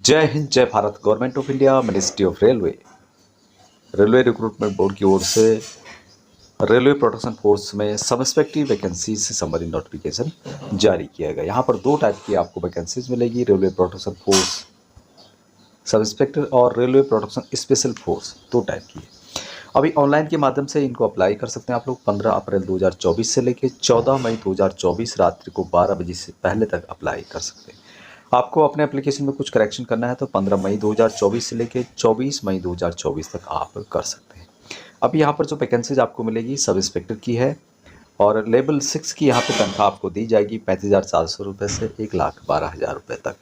जय हिंद, जय Bharat. Government of India, ministry of railway recruitment board की ओर से रेलवे प्रोटेक्शन फोर्स में सब इंस्पेक्टिव वैकेंसी से संबंधित नोटिफिकेशन जारी किया गया। यहाँ पर दो टाइप की आपको वैकेंसीज मिलेगी, railway protection force sub inspector और रेलवे प्रोटेक्शन स्पेशल फोर्स, दो टाइप की है। अभी ऑनलाइन के माध्यम से इनको अप्लाई कर सकते हैं आप लोग। 15 अप्रैल 2024 से लेकर 14 मई 2024 रात्रि को 12 बजे से पहले तक अप्लाई कर सकते हैं। आपको अपने एप्लीकेशन में कुछ करेक्शन करना है तो 15 मई 2024 से लेकर 24 मई 2024 तक आप कर सकते हैं। अभी यहाँ पर जो वैकेंसीज आपको मिलेगी सब इंस्पेक्टर की है और लेवल 6 की यहाँ पे तनख्वाह आपको दी जाएगी 35,400 रुपये से 1,12,000 रुपये तक।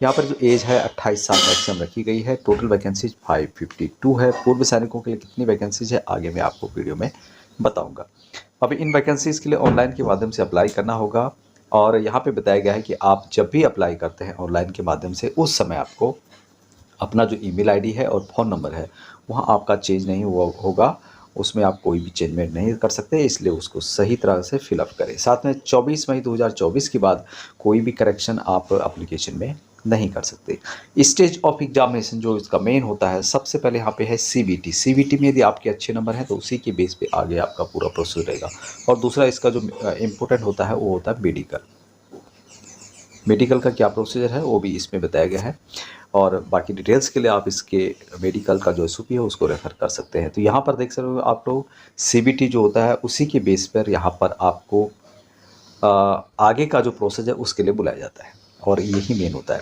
यहाँ पर जो एज है 28 साल मैक्सिमम रखी गई है। टोटल वैकेंसीज 552 है। पूर्व सैनिकों के लिए कितनी वैकेंसीज है आगे मैं आपको वीडियो में बताऊंगा। अभी इन वैकेंसीज़ के लिए ऑनलाइन के माध्यम से अप्लाई करना होगा और यहाँ पे बताया गया है कि आप जब भी अप्लाई करते हैं ऑनलाइन के माध्यम से उस समय आपको अपना जो ईमेल आईडी है और फ़ोन नंबर है वहाँ आपका चेंज नहीं हुआ होगा, उसमें आप कोई भी चेंजमेंट नहीं कर सकते, इसलिए उसको सही तरह से फिलअप करें। साथ में 24 मई 2024 के बाद कोई भी करेक्शन आप एप्लीकेशन में नहीं कर सकते। स्टेज ऑफ एग्जामिनेशन जो इसका मेन होता है, सबसे पहले यहाँ पे है सीबीटी। सीबीटी में यदि आपके अच्छे नंबर हैं तो उसी के बेस पे आगे आपका पूरा प्रोसेस रहेगा। और दूसरा इसका जो इम्पोर्टेंट होता है वो होता है मेडिकल। मेडिकल का क्या प्रोसीजर है वो भी इसमें बताया गया है और बाकी डिटेल्स के लिए आप इसके मेडिकल का जो एसओपी है उसको रेफ़र कर सकते हैं। तो यहाँ पर देख सकते हो आप लोग सीबीटी जो होता है उसी के बेस पर यहाँ पर आपको आगे का जो प्रोसेस है उसके लिए बुलाया जाता है और यही मेन होता है।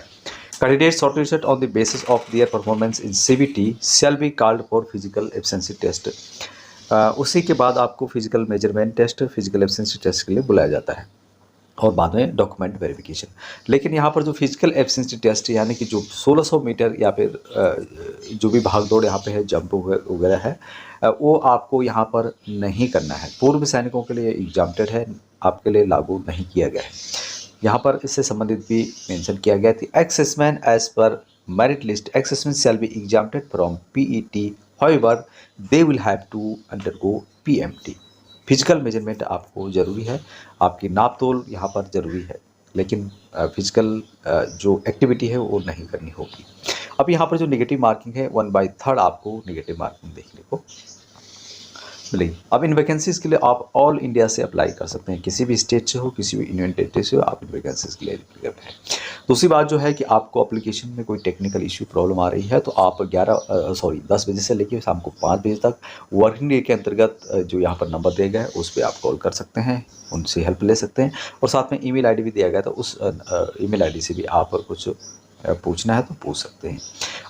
Candidate shortlisted on the basis of their performance in CBT shall be called for physical efficiency test. उसी के बाद आपको physical measurement test, physical efficiency test के लिए बुलाया जाता है और बाद में डॉक्यूमेंट वेरिफिकेशन। लेकिन यहाँ पर जो फिजिकल एफिशिएंसी टेस्ट यानी कि जो 1600 मीटर या फिर जो भी भाग दौड़ यहाँ पे है, जंप वगैरह है, वो आपको यहाँ पर नहीं करना है। पूर्व सैनिकों के लिए एग्जाम्प्टेड है, आपके लिए लागू नहीं किया गया है। यहाँ पर इससे संबंधित भी मेंशन किया गया थी। Ex-serviceman as per merit list ex-serviceman shall be exempted from PET, however they will have to undergo PMT. Physical measurement आपको ज़रूरी है, आपकी नाप तोल यहाँ पर ज़रूरी है, लेकिन फिजिकल जो एक्टिविटी है वो नहीं करनी होगी। अब यहाँ पर जो नेगेटिव मार्किंग है 1/3 आपको नेगेटिव मार्किंग देखने को मिलेगी। अब इन वैकेंसीज़ के लिए आप ऑल इंडिया से अप्लाई कर सकते हैं, किसी भी स्टेट से हो, किसी भी यूनियन टेरिटरी से हो, आप इन वैकेंसीज़ के लिए एलिजिबल हैं। दूसरी बात जो है कि आपको एप्लीकेशन में कोई टेक्निकल इशू प्रॉब्लम आ रही है तो आप 10 बजे से लेकर शाम को 5 बजे तक वर्किंग डे के अंतर्गत जो यहाँ पर नंबर दिया गया है उस पर आप कॉल कर सकते हैं, उनसे हेल्प ले सकते हैं। और साथ में ईमेल आईडी भी दिया गया था, उस ईमेल आईडी से भी आप कुछ पूछना है तो पूछ सकते हैं।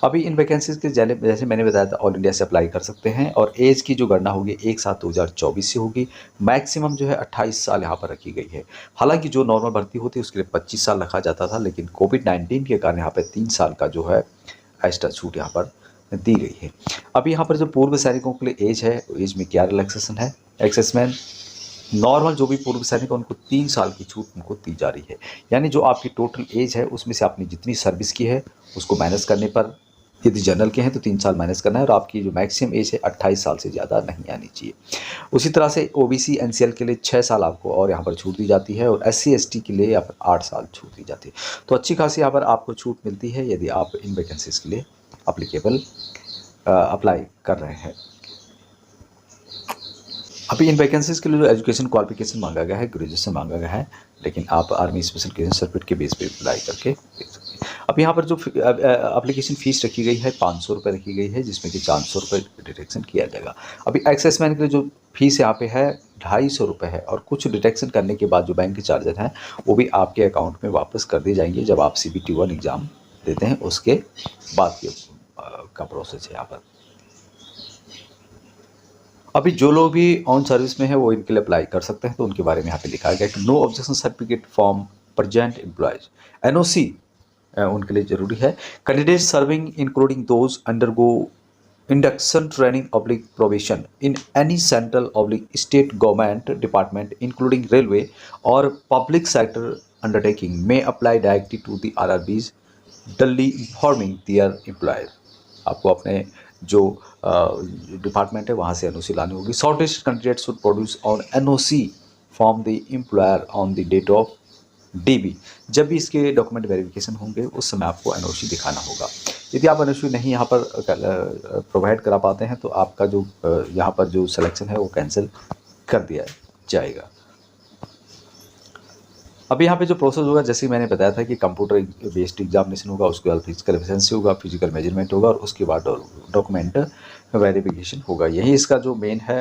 अभी इन वैकेंसीज़ के जैसे मैंने बताया था ऑल इंडिया से अप्लाई कर सकते हैं और एज की जो गणना होगी 1/7/2024 से होगी। मैक्सिमम जो है 28 साल यहाँ पर रखी गई है। हालांकि जो नॉर्मल भर्ती होती है उसके लिए 25 साल रखा जाता था, लेकिन कोविड-19 के कारण यहाँ पर 3 साल का जो है एक्स्ट्रा छूट यहाँ पर दी गई है। अभी यहाँ पर जो पूर्व सैनिकों के लिए एज है, एज में क्या रिलैक्सेशन है। एक्सेसमैन नॉर्मल जो भी पूर्व सैनिक है उनको 3 साल की छूट उनको दी जा रही है। यानी जो आपकी टोटल एज है उसमें से आपने जितनी सर्विस की है उसको माइनस करने पर, यदि जनरल के हैं तो 3 साल माइनस करना है और आपकी जो मैक्सिमम एज है 28 साल से ज़्यादा नहीं आनी चाहिए। उसी तरह से ओबीसी एनसीएल के लिए 6 साल आपको और यहाँ पर छूट दी जाती है और एससी एसटी के लिए यहाँ पर 8 साल छूट दी जाती है। तो अच्छी खासी यहाँ पर आपको छूट मिलती है यदि आप इन वैकेंसीज़ के लिए अप्लाई कर रहे हैं। अभी इन वैकेंसीज़ के लिए जो एजुकेशन क्वालिफिकेशन मांगा गया है, ग्रेजुएशन मांगा गया है, लेकिन आप आर्मी स्पेशल केस सर्टिफिकेट के बेस पे अप्लाई करके देख सकते हैं। अब यहाँ पर जो एप्लीकेशन फ़ीस रखी गई है 500 रुपये रखी गई है, जिसमें कि 400 रुपये डिडक्शन किया जाएगा। अभी एक्सेसमैन के लिए जो फीस यहाँ पे है 250 रुपये है और कुछ डिडक्शन करने के बाद जो बैंक के चार्जेस हैं वो भी आपके अकाउंट में वापस कर दिए जाएंगे जब आप CBT 1 एग्ज़ाम देते हैं उसके बाद का प्रोसेस है यहाँ पर। अभी जो लोग भी ऑन सर्विस में है वो इनके लिए अप्लाई कर सकते हैं, तो उनके बारे में यहाँ पे लिखा गया कि no objection certificate form present employees, NOC उनके लिए जरूरी है। Candidate serving including those undergo induction training oblique probation in any central oblique state government department including railway और पब्लिक सेक्टर अंडरटेकिंग में apply directly to the RRBs duly informing their employer. आपको अपने जो department है वहाँ से NOC लानी होगी। Shortest candidate should produce on NOC from the employer on the date of DB। जब भी इसके डॉक्यूमेंट वेरिफिकेशन होंगे उस समय आपको एनओसी दिखाना होगा। यदि आप एनओसी नहीं यहाँ पर प्रोवाइड करा पाते हैं तो आपका जो यहाँ पर जो सिलेक्शन है वो कैंसिल कर दिया जाएगा। अब यहाँ पे जो प्रोसेस होगा, जैसे मैंने बताया था कि कंप्यूटर बेस्ड एग्जामिनेशन होगा, उसके बाद फिजिकल एफिशिएंसी होगा, फिजिकल मेजरमेंट होगा और उसके बाद डॉक्यूमेंट वेरिफिकेशन होगा। यही इसका जो मेन है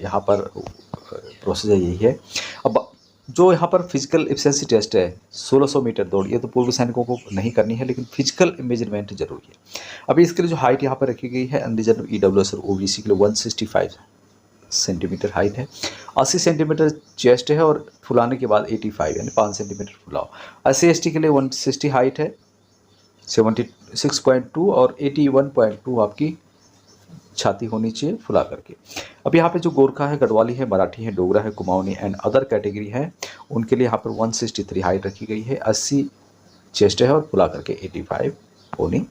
यहाँ पर प्रोसेस यही है। अब जो यहाँ पर फिजिकल एफिशिएंसी टेस्ट है 1600 मीटर दौड़, ये तो पूर्व सैनिकों को नहीं करनी है, लेकिन फिजिकल मेजरमेंट जरूरी है। अभी इसके लिए जो हाइट यहाँ पर रखी गई है अनरिजर्व EWS और OBC के लिए 165 सेंटीमीटर हाइट है, 80 सेंटीमीटर चेस्ट है और फुलाने के बाद 85 यानी 5 सेंटीमीटर फुलाओ। SC/ST के लिए 160 हाइट है, 76.2 और 81.2 आपकी छाती होनी चाहिए फुला करके। अब यहाँ पे जो गोरखा है, गढ़वाली है, मराठी है, डोगरा है, कुमाऊनी एंड अदर कैटेगरी है, उनके लिए यहाँ पर 163 हाइट रखी गई है, 80 चेस्ट है और फुला करके 85 होनी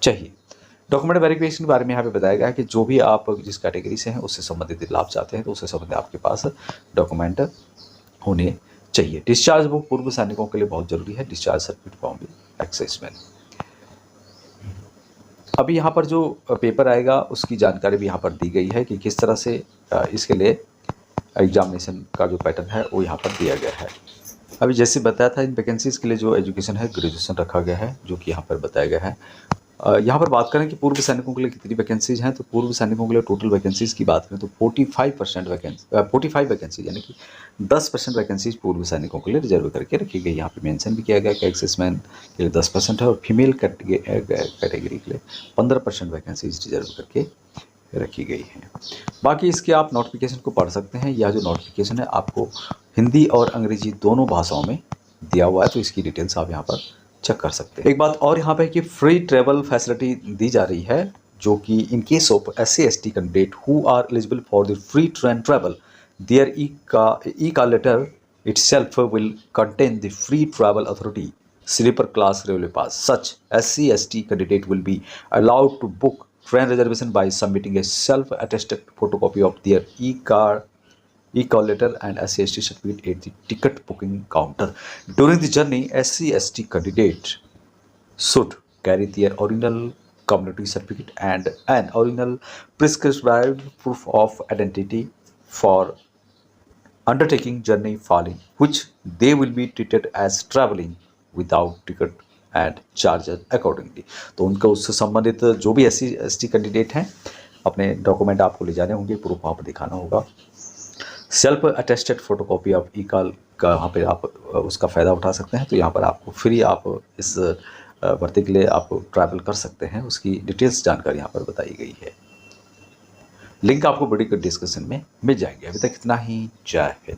चाहिए। डॉक्यूमेंट वेरिफिकेशन के बारे में यहाँ पे बताया गया है कि जो भी आप जिस कैटेगरी से हैं उससे संबंधित लाभ चाहते हैं तो उससे संबंधित आपके पास डॉक्यूमेंट होने चाहिए। डिस्चार्ज बुक पूर्व सैनिकों के लिए बहुत जरूरी है, डिस्चार्ज सर्टिफिकेट फॉर्म भी एक्सेसमेंट। अभी यहाँ पर जो पेपर आएगा उसकी जानकारी भी यहाँ पर दी गई है कि किस तरह से इसके लिए एग्जामिनेशन का जो पैटर्न है वो यहाँ पर दिया गया है। अभी जैसे बताया था, इन वैकेंसीज़ के लिए जो एजुकेशन है ग्रेजुएशन रखा गया है, जो कि यहाँ पर बताया गया है। यहाँ पर बात करें कि पूर्व सैनिकों के लिए कितनी वैकेंसीज हैं, तो पूर्व सैनिकों के लिए टोटल वैकेंसीज़ की बात करें तो 45 वैकेंसी यानी कि 10% वैकेंसीज पूर्व सैनिकों के लिए रिजर्व करके रखी गई। यहाँ पे मेंशन भी किया गया कि एक्सेसमैन के लिए 10% है और फीमेल कैटेगरी के लिए 15% वैकेंसीज रिजर्व करके रखी गई हैं। बाकी इसके आप नोटिफिकेशन को पढ़ सकते हैं। यह जो नोटिफिकेशन है आपको हिंदी और अंग्रेजी दोनों भाषाओं में दिया हुआ है, तो इसकी डिटेल्स आप यहाँ पर चेक कर सकते हैं। एक बात और यहाँ पे कि फ्री ट्रेवल फैसिलिटी दी जा रही है, जो कि in case of SC/ST candidate who are eligible for the free train travel, there ई-का letter itself will contain the free travel authority sleeper class railway pass. Such SC/ST candidate will be allowed to book train reservation by submitting a self-attested photocopy of their e-call letter and SC/ST certificate at the ticket booking counter. During the journey, SC/ST candidate should carry their original community certificate and an original prescribed proof of identity for undertaking journey following, which they will be treated as traveling without ticket and charges accordingly. तो उनका उससे संबंधित जो भी SC/ST candidate हैं अपने document आपको ले जाने होंगे, प्रूफ वहाँ पर दिखाना होगा। सेल्फ अटेस्टेड फोटोकॉपी ऑफ ई-कॉल का यहाँ पे आप उसका फ़ायदा उठा सकते हैं। तो यहाँ पर आपको फ्री आप इस भर्ती के लिए आप ट्रैवल कर सकते हैं, उसकी डिटेल्स जानकारी यहाँ पर बताई गई है। लिंक आपको वीडियो के डिस्क्रिप्शन में मिल जाएंगे। अभी तक इतना ही। जय हिंद।